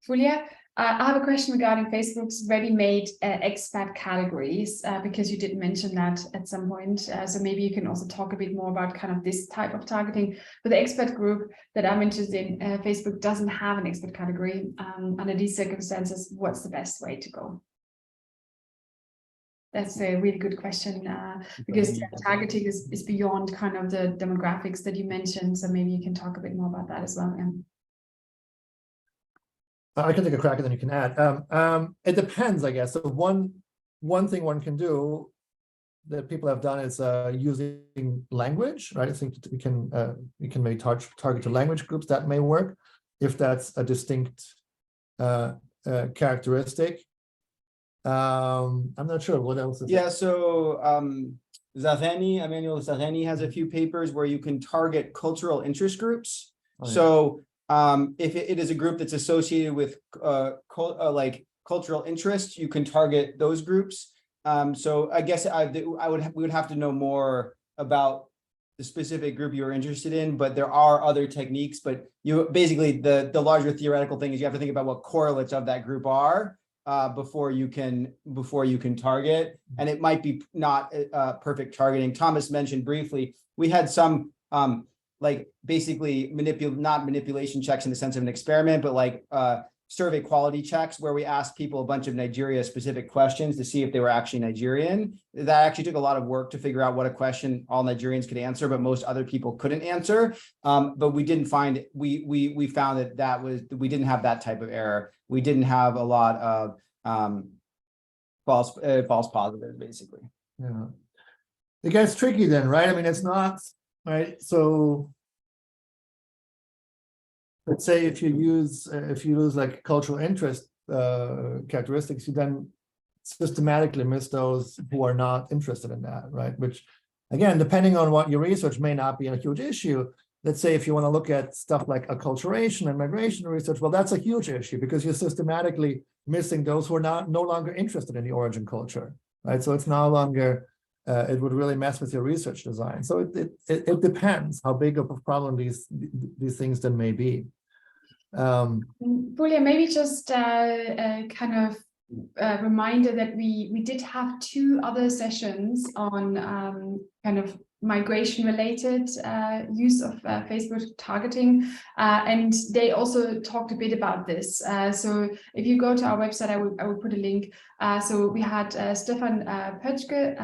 Fulia. I have a question regarding Facebook's ready-made expat categories, because you did mention that at some point. So maybe you can also talk a bit more about kind of this type of targeting. For the expat group that I'm interested in, Facebook doesn't have an expat category. Under these circumstances, what's the best way to go? That's a really good question, because targeting is beyond kind of the demographics that you mentioned. So maybe you can talk a bit more about that as well. Yeah. I can take a crack and then you can add. It depends, I guess. So one thing one can do that people have done is using language, right? I think we can maybe target to language groups. That may work if that's a distinct characteristic. I'm not sure what else. So Emmanuel Zagheni has a few papers where you can target cultural interest groups. Oh, yeah. So if it is a group that's associated with like cultural interest, you can target those groups. So I guess we would have to know more about the specific group you're interested in, but there are other techniques. But you basically the larger theoretical thing is you have to think about what correlates of that group are before you can target, and it might be not perfect targeting. Thomas mentioned briefly we had some like basically not manipulation checks in the sense of an experiment, but like survey quality checks where we asked people a bunch of Nigeria specific questions to see if they were actually Nigerian. That actually took a lot of work to figure out what a question all Nigerians could answer, but most other people couldn't answer. But we didn't find, we found that we didn't have that type of error. We didn't have a lot of false positives, basically. Yeah, it gets tricky then, right? I mean, it's not, right? So let's say if you use like cultural interest characteristics, you then systematically miss those who are not interested in that, right? Which, again, depending on what your research, may not be a huge issue. Let's say if you want to look at stuff like acculturation and migration research, well, that's a huge issue because you're systematically missing those who are no longer interested in the origin culture, right? So it's no longer, it would really mess with your research design. So it depends how big of a problem these things then may be. Julia, maybe just kind of a reminder that we did have 2 other sessions on kind of migration related use of Facebook targeting, and they also talked a bit about this. So if you go to our website, I will put a link. So we had Stefan Pötschke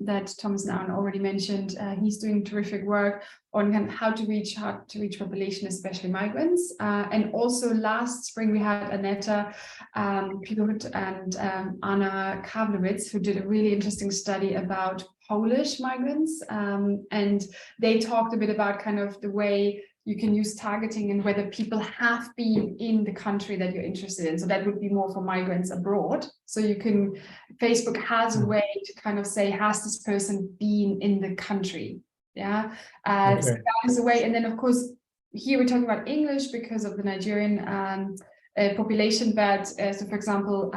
that Thomas and Aaron already mentioned. He's doing terrific work on kind of how to reach population, especially migrants. And also last spring we had Aneta Pilot and Anna Kavlewitz, who did a really interesting study about Polish migrants, and they talked a bit about kind of the way you can use targeting and whether people have been in the country that you're interested in. So that would be more for migrants abroad. So you can, Facebook has a way to kind of say, has this person been in the country? Yeah, okay. So that is a way. And then of course, here we're talking about English because of the Nigerian population, but so for example,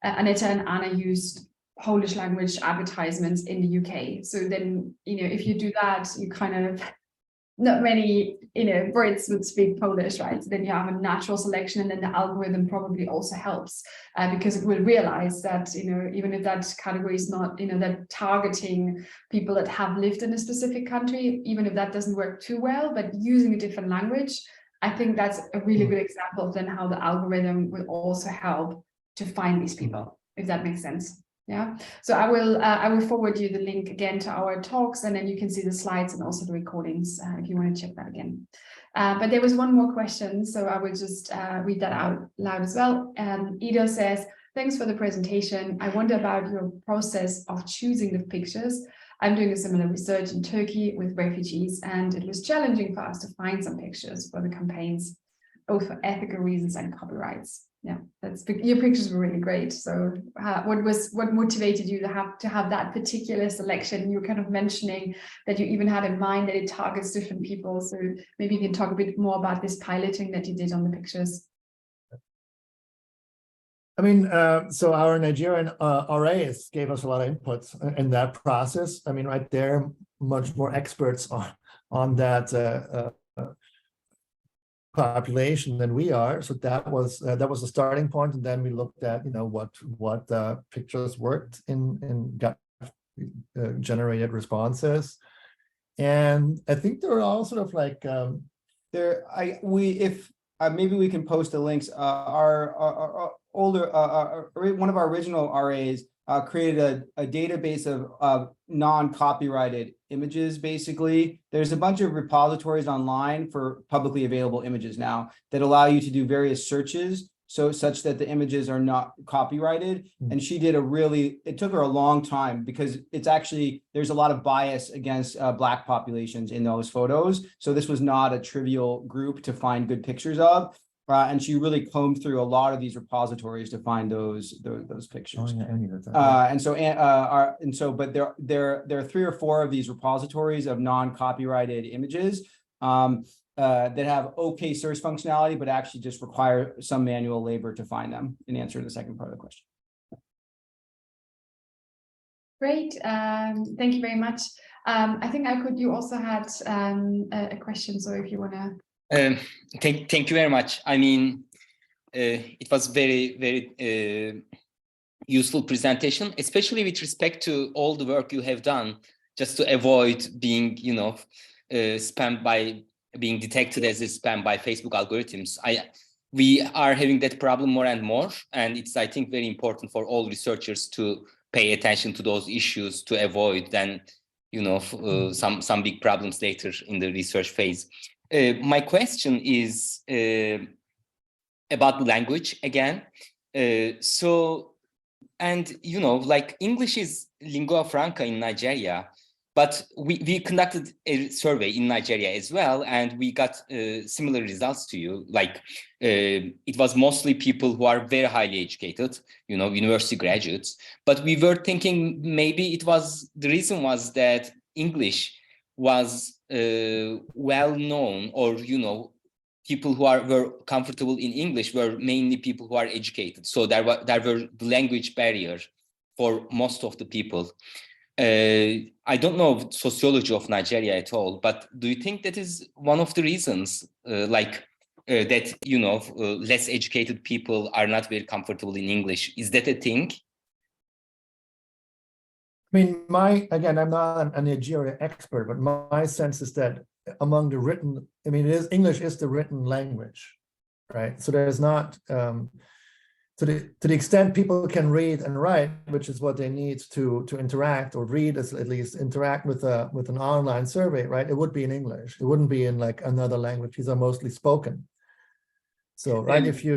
Aneta and Anna used Polish language advertisements in the UK. So then, if you do that, you kind of, not many, Brits would speak Polish, right? So then you have a natural selection, and then the algorithm probably also helps because it will realize that, even if that category is not, that targeting people that have lived in a specific country, even if that doesn't work too well, but using a different language, I think that's a really good example of then how the algorithm will also help to find these people, if that makes sense. Yeah, so I will forward you the link again to our talks, and then you can see the slides and also the recordings if you want to check that again. But there was one more question, so I will just read that out loud as well. Ido says, thanks for the presentation. I wonder about your process of choosing the pictures. I'm doing a similar research in Turkey with refugees, and it was challenging for us to find some pictures for the campaigns, both for ethical reasons and copyrights. Yeah, your pictures were really great. So what motivated you to have that particular selection? You were kind of mentioning that you even had in mind that it targets different people. So maybe you can talk a bit more about this piloting that you did on the pictures. I mean, so our Nigerian RAs gave us a lot of input in that process. I mean, right there, much more experts on that population than we are. So that was the starting point, and then we looked at what pictures worked in gut generated responses, and I think they're all sort of like maybe we can post the links. Our older one of our original RAs created a database of non-copyrighted images. Basically, there's a bunch of repositories online for publicly available images now that allow you to do various searches, such that the images are not copyrighted. And she did it took her a long time, because there's a lot of bias against Black populations in those photos. So this was not a trivial group to find good pictures of. And she really combed through a lot of these repositories to find those pictures. Oh, yeah, I knew that. But there are 3 or 4 of these repositories of non-copyrighted images that have okay search functionality, but actually just require some manual labor to find them. In answer to the second part of the question. Great, thank you very much. I think you also had a question, so if you want to. Thank you very much. I mean, it was very useful presentation, especially with respect to all the work you have done just to avoid being, spammed by being detected as a spam by Facebook algorithms. We are having that problem more and more, and it's, I think, very important for all researchers to pay attention to those issues to avoid then, some big problems later in the research phase. My question is about language again. Like English is lingua franca in Nigeria, but we conducted a survey in Nigeria as well, and we got similar results to you. Like it was mostly people who are very highly educated, university graduates. But we were thinking maybe the reason was that English was well known, or people who were comfortable in English were mainly people who are educated. So there were the language barrier for most of the people. I don't know sociology of Nigeria at all, but do you think that is one of the reasons, that less educated people are not very comfortable in English? Is that a thing? I mean, I'm not a Nigeria expert, but my sense is that among the written, English is the written language, right? So there's not, to the extent people can read and write, which is what they need to interact, or read at least interact with an online survey, right? It would be in English. It wouldn't be in like another language. These are mostly spoken. So, right, if you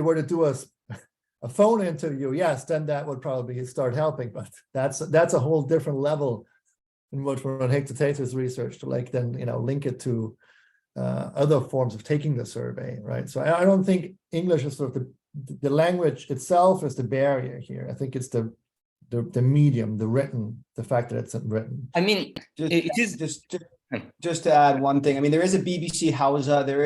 were to do a phone interview, yes, then that would probably start helping, but that's a whole different level in what Ron Hector-Tater's research to link it to other forms of taking the survey, right? So I don't think English is sort of the language itself is the barrier here. I think it's the medium, the written, the fact that it's written. I mean, it is just to add one thing. I mean, there is a BBC Hausa. There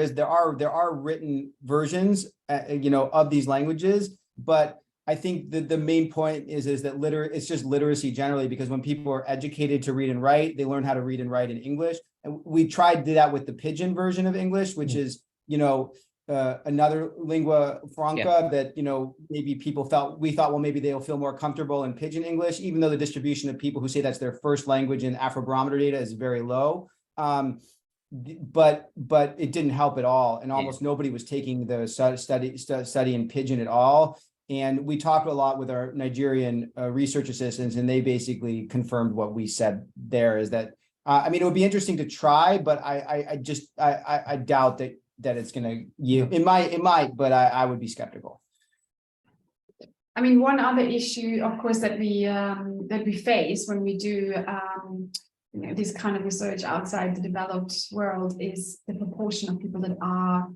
are written versions, of these languages. But I think the main point is that it's just literacy generally, because when people are educated to read and write, they learn how to read and write in English. And we tried to do that with the pidgin version of English, which is, another lingua franca that, maybe we thought, well, maybe they'll feel more comfortable in pidgin English, even though the distribution of people who say that's their first language in Afrobarometer data is very low. But it didn't help at all. And almost nobody was taking the study in pidgin at all. And we talked a lot with our Nigerian research assistants, and they basically confirmed what we said there, is that, it would be interesting to try, but I doubt that it's going to yield. It might, but I would be skeptical. One other issue, of course, that we face when we do this kind of research outside the developed world is the proportion of people that are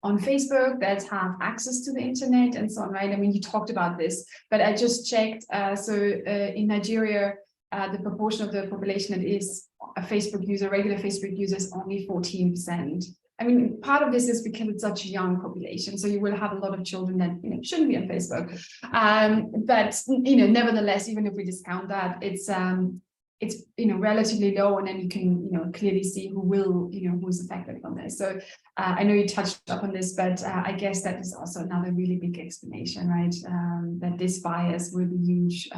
on Facebook, that have access to the internet and so on, right? You talked about this, but I just checked. In Nigeria, the proportion of the population that is a Facebook user, regular Facebook user, is only 14%. Part of this is because it's such a young population, so you will have a lot of children that shouldn't be on Facebook. But nevertheless, even if we discount that, it's relatively low, and then you can clearly see who's affected from this. So I know you touched up on this, but I guess that is also another really big explanation, right? That this bias will be huge.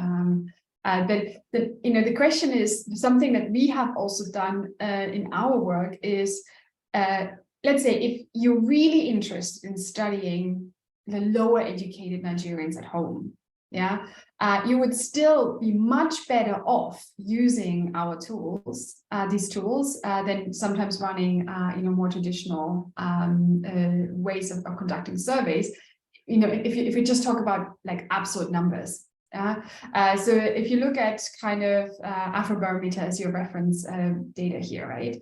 But the question is something that we have also done in our work is, let's say if you're really interested in studying the lower educated Nigerians at home, yeah, you would still be much better off using our tools, these tools, than sometimes running, more traditional ways of conducting surveys. If you just talk about like absolute numbers. So if you look at kind of Afrobarometer as your reference data here, right?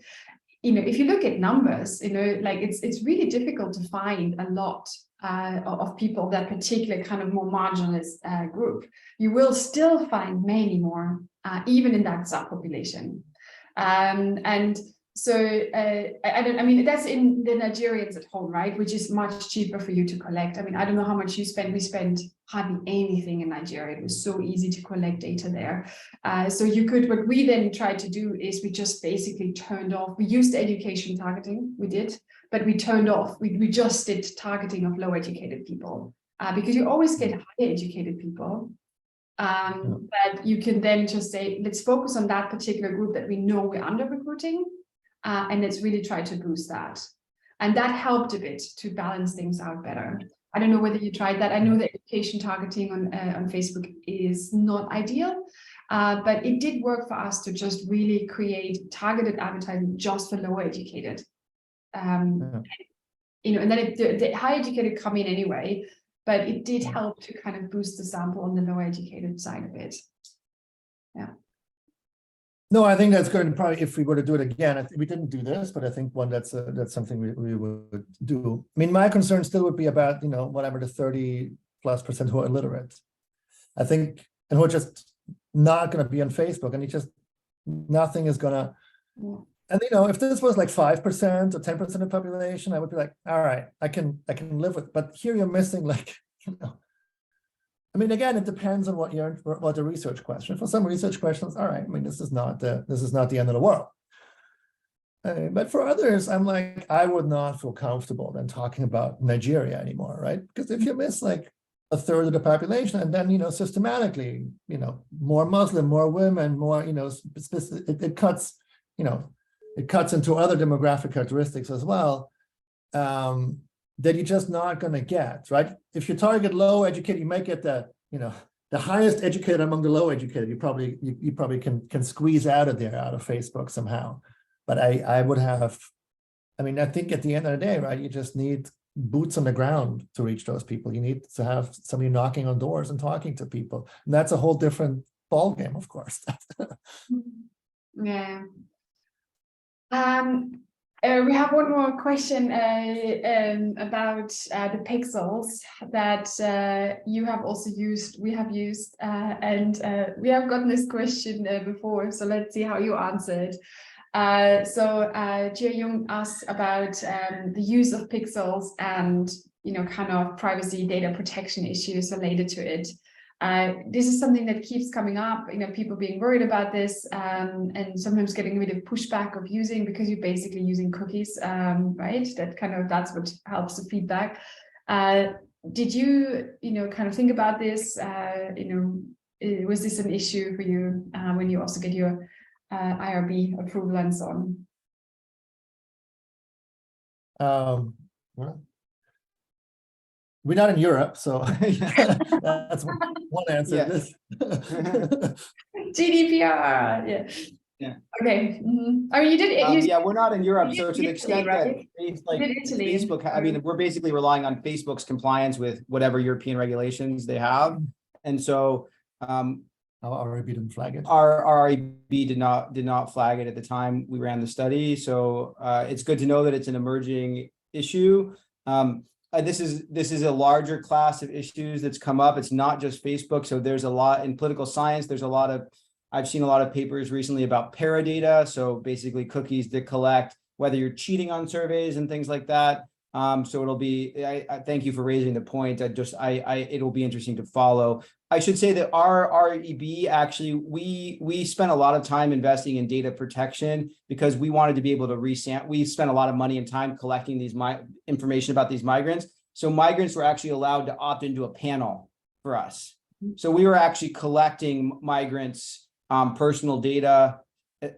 If you look at numbers, like it's really difficult to find a lot of people of that particular kind of more marginalized group. You will still find many more, even in that subpopulation. And so I mean, that's in the Nigerians at home, right? Which is much cheaper for you to collect. I mean, I don't know how much you spend. We spent hardly anything in Nigeria. It was so easy to collect data there. So what we then tried to do is we just basically turned off, we used education targeting, we did, but we turned off, we just did targeting of low educated people, because you always get higher educated people. But you can then just say, let's focus on that particular group that we know we're under recruiting, and let's really try to boost that. And that helped a bit to balance things out better. I don't know whether you tried that. I know that education targeting on Facebook is not ideal, but it did work for us to just really create targeted advertising just for lower educated. And then the high educated come in anyway, but it did help to kind of boost the sample on the lower educated side of it. Yeah. No, I think that's good. Probably if we were to do it again, we didn't do this, but I think that's something we would do. I mean, my concern still would be about, whatever the 30+% who are illiterate. I think, and who are just not going to be on Facebook, and nothing is going to. Yeah. And if this was like 5% or 10% of the population, I would be like, all right, I can live with. But here you're missing like, I mean, again, it depends on what the research question. For some research questions, all right. I mean, this is not the end of the world. But for others, I'm like, I would not feel comfortable then talking about Nigeria anymore, right? Because if you miss like a third of the population, and then systematically, more Muslim, more women, more it cuts, it cuts into other demographic characteristics as well. That you're just not going to get, right? If you target low educated, you might get the highest educated among the low educated. You probably can squeeze out of Facebook somehow. But I would have, I mean, I think at the end of the day, right, you just need boots on the ground to reach those people. You need to have somebody knocking on doors and talking to people. And that's a whole different ballgame, of course. Yeah. We have one more question about the pixels that you have also used, we have used, and we have gotten this question before, so let's see how you answered. So Jia Jung asked about the use of pixels and kind of privacy data protection issues related to it. This is something that keeps coming up, people being worried about this, and sometimes getting rid of pushback of using, because you're basically using cookies, right? That's what helps the feedback. Did you, kind of think about this? Was this an issue for you when you also get your IRB approval and so on? Well, we're not in Europe, so that's one answer. Yeah. GDPR, yeah. Okay. I mean, you did. Yeah, we're not in Europe, so to the extent right? that Facebook, I mean, we're basically relying on Facebook's compliance with whatever European regulations they have, and so our RIB didn't flag it. Our RIB did not flag it at the time we ran the study, so it's good to know that it's an emerging issue. This is a larger class of issues that's come up. It's not just Facebook. So there's a lot in political science. I've seen a lot of papers recently about paradata. So basically cookies that collect whether you're cheating on surveys and things like that. So it'll be, I thank you for raising the point. It'll be interesting to follow. I should say that our REB actually, we spent a lot of time investing in data protection because we wanted to be able to we spent a lot of money and time collecting these information about these migrants. So migrants were actually allowed to opt into a panel for us. So we were actually collecting migrants' personal data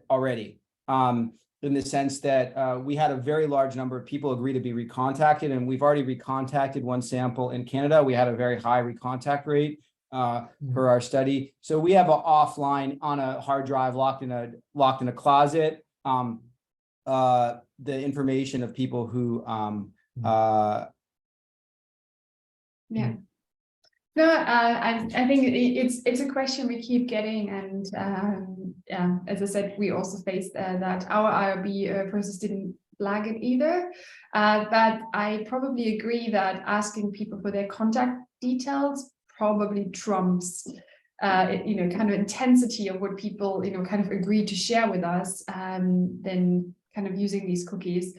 already, in the sense that we had a very large number of people agree to be recontacted, and we've already recontacted one sample in Canada. We had a very high recontact rate for our study. So we have an offline on a hard drive locked in a closet, the information of people who yeah. No, I think it's a question we keep getting, and yeah, as I said, we also faced that our IRB process didn't flag it either. But I probably agree that asking people for their contact details probably trumps, kind of intensity of what people, kind of agree to share with us, than kind of using these cookies.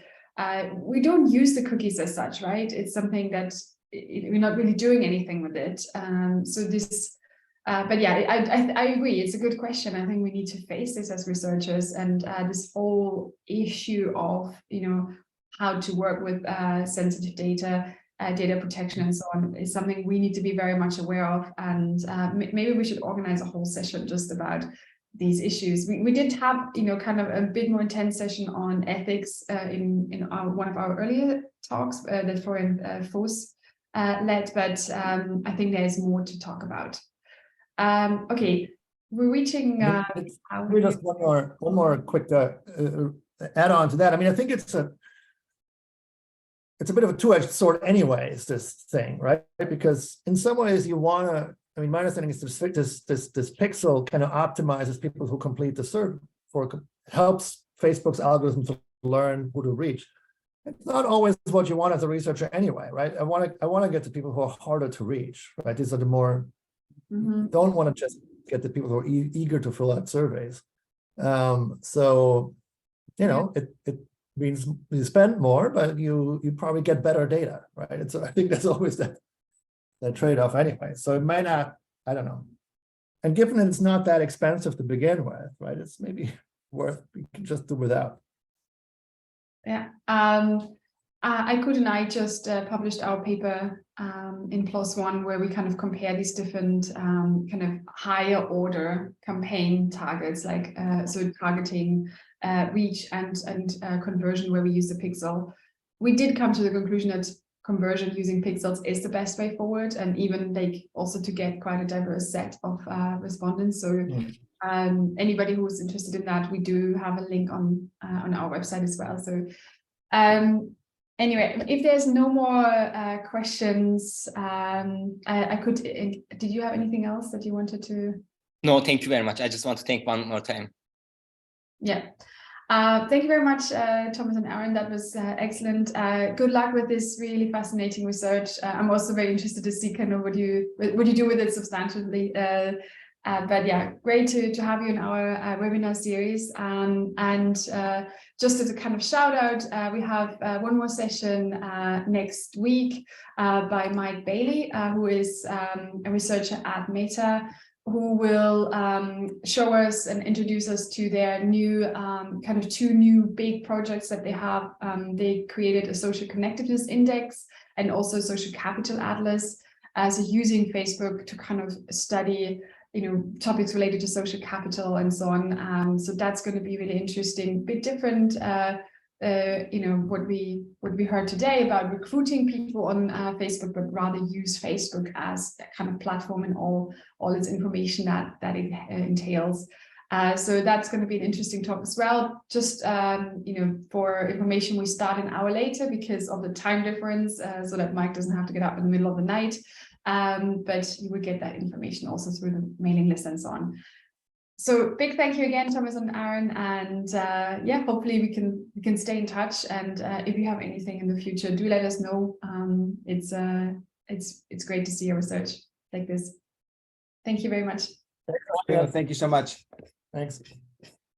We don't use the cookies as such, right? It's something that we're not really doing anything with it. So this, but yeah, I agree. It's a good question. I think we need to face this as researchers, and this whole issue of, how to work with sensitive data, data protection and so on is something we need to be very much aware of. And maybe we should organize a whole session just about these issues. We did have, kind of a bit more intense session on ethics in one of our earlier talks that Florian Voss led, but I think there's more to talk about. Okay, we're reaching. Just one more quick add on to that. I mean, I think it's a bit of a two-edged sword, anyways. This thing, right? Because in some ways, you want to. I mean, my understanding is this pixel kind of optimizes people who complete the search helps Facebook's algorithm to learn who to reach. It's not always what you want as a researcher anyway, right? I want to get to people who are harder to reach, right? These are the more don't want to just get the people who are eager to fill out surveys. So, it means you spend more, but you probably get better data, right? I think that's always that trade-off anyway. So it might not, I don't know. And given that it's not that expensive to begin with, right? It's maybe worth we can just do without. Yeah, Aykut and I just published our paper in PLOS ONE, where we kind of compare these different kind of higher order campaign targets, like so targeting, reach and conversion, where we use the pixel. We did come to the conclusion that conversion using pixels is the best way forward, and even like also to get quite a diverse set of respondents. So anybody who's interested in that, we do have a link on our website as well. So anyway, if there's no more questions, did you have anything else that you wanted to? No, thank you very much. I just want to thank one more time. Yeah. Thank you very much, Thomas and Aaron. That was excellent. Good luck with this really fascinating research. I'm also very interested to see kind of what you do with it substantially. But yeah, great to have you in our webinar series. And just as a kind of shout out, we have one more session next week by Mike Bailey, who is a researcher at Meta, who will show us and introduce us to their new kind of two new big projects that they have. They created a social connectedness index and also a social capital atlas, so using Facebook to kind of study topics related to social capital and so on. So that's going to be really interesting, a bit different what we heard today about recruiting people on Facebook, but rather use Facebook as a kind of platform and all its information that it entails. So that's going to be an interesting talk as well. Just for information, we start an hour later because of the time difference, so that Mike doesn't have to get up in the middle of the night. But you will get that information also through the mailing list and so on. So big thank you again, Thomas and Aaron, and yeah, hopefully we can stay in touch. And if you have anything in the future, do let us know. It's great to see your research like this. Thank you very much. Thank you so much. Thanks.